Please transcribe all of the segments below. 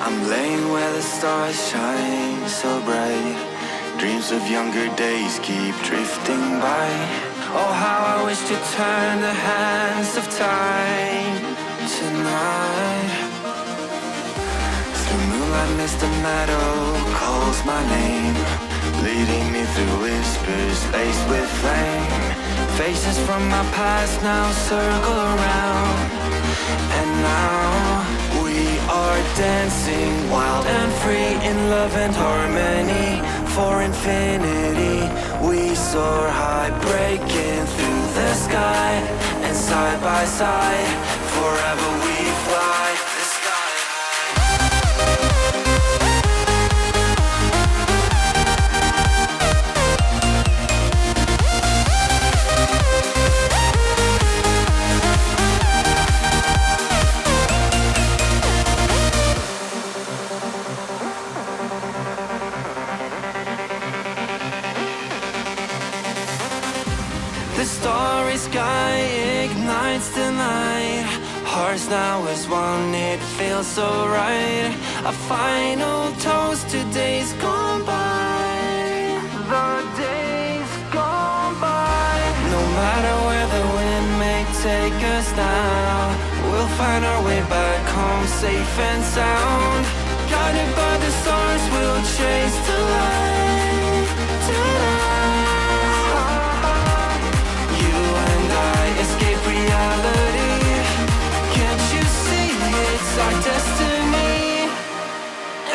I'm laying where the stars shine so bright. Dreams of younger days keep drifting by. Oh, how I wish to turn the hands of time tonight. Through moonlight mist, a meadow calls my name, leading me through whispers laced with flame. Faces from my past now circle around, and now we are dancing wild and free in love and harmony. For infinity we soar high, breaking through the sky, and side by side forever we fly. The sky The starry sky ignites the night. Hearts now as one, it feels so right. A final toast to days gone by. The days gone by. No matter where the wind may take us now, we'll find our way back home safe and sound. Guided by the stars, we'll chase the light tonight. Escape reality. Can't you see it's our destiny?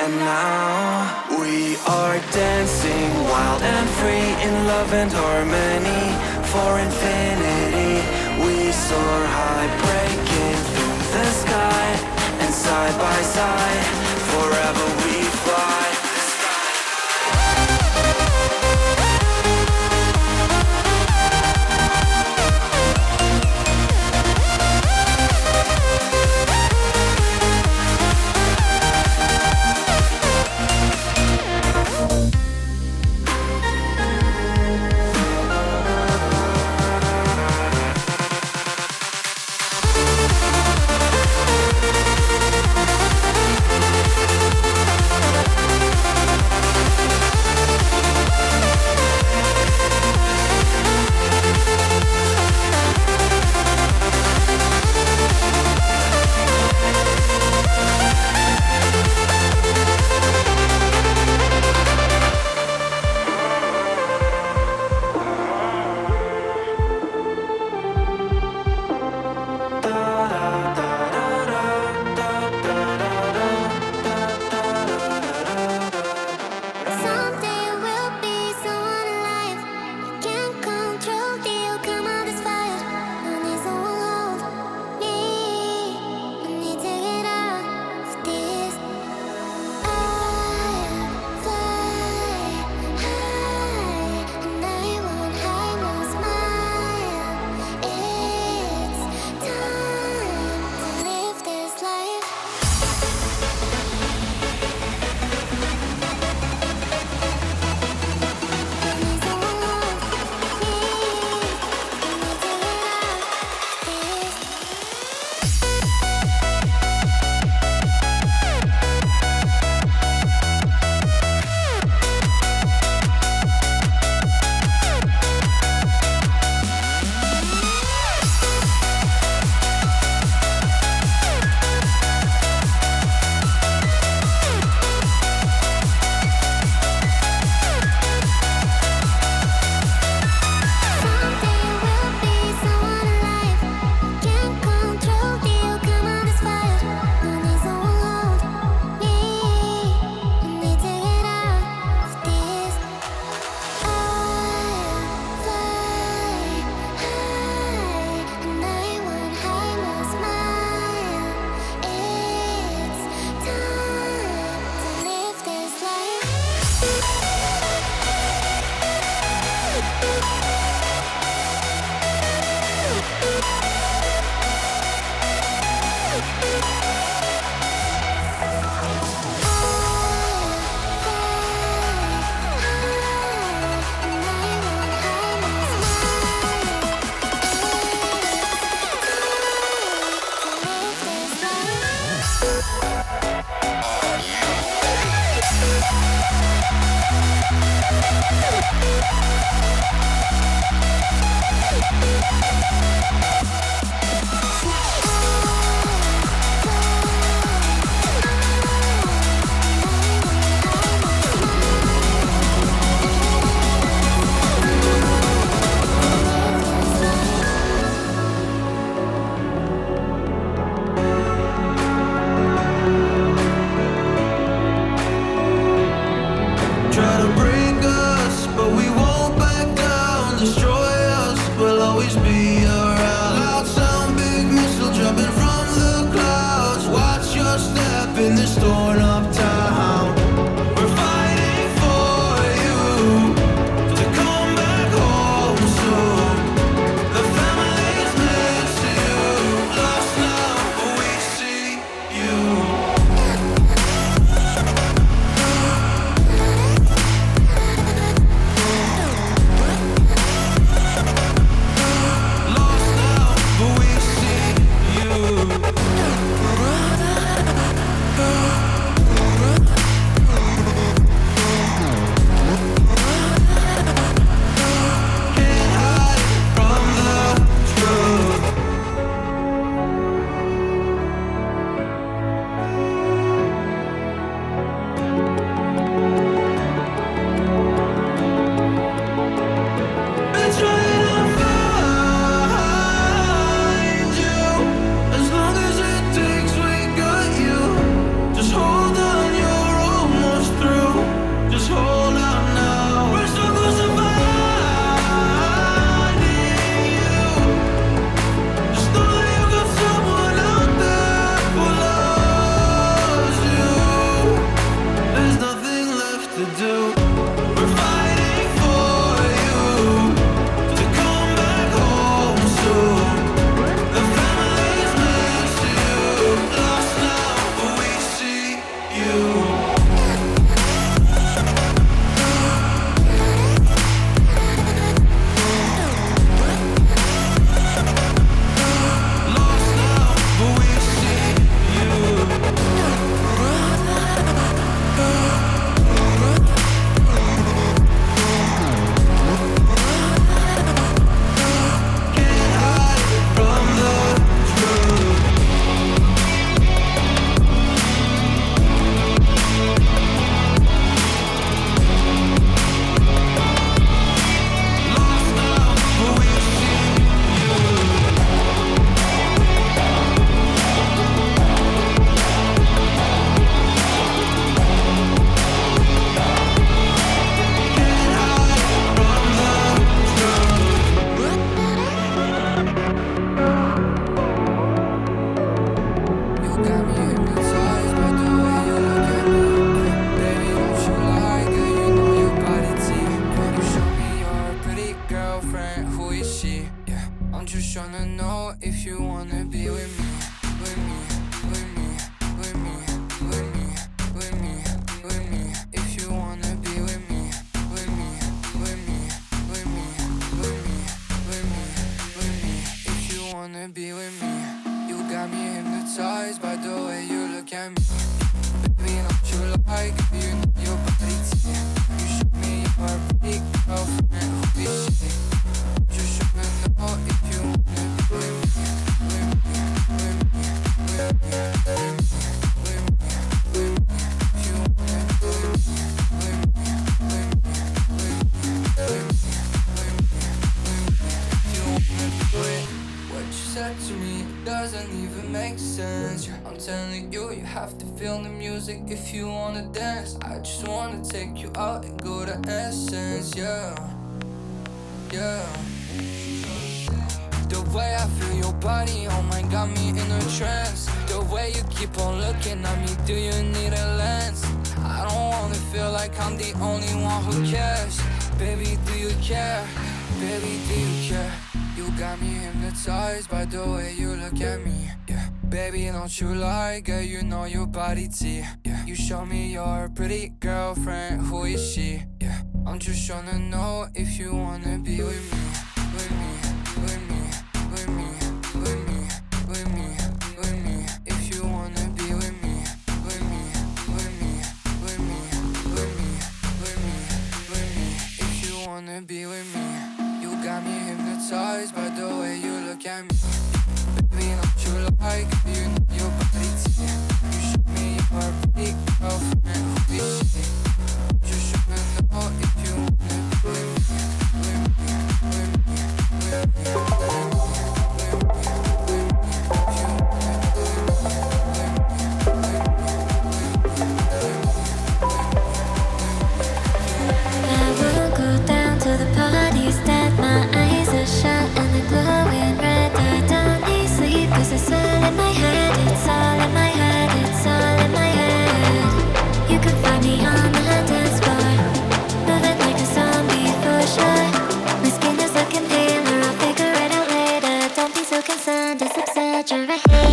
And now we are dancing wild and free in love and harmony. For infinity we soar high, breaking through the sky, and side by side forever we fly. If you wanna dance, I just wanna take you out and go to essence, yeah, yeah. The way I feel your body, oh my, got me in a trance. The way you keep on looking at me, do you need a lens? I don't wanna feel like I'm the only one who cares. Baby, do you care? Baby, do you care? You got me hypnotized by the way you look at me, yeah. Baby, don't you lie, girl, you know your body T, yeah. You show me your pretty girlfriend, who is she, yeah. I'm just tryna know if you wanna be with me, with me, with me, with me, with me, with me, with me. If you wanna be with me, with me, with me, with me, with me, with me, with me. in my head, it's all in my head, it's all in my head. You can find me on the dance floor, moving like a zombie for sure. My skin is looking paler, I'll figure it out later. Don't be so concerned, it's exaggerated.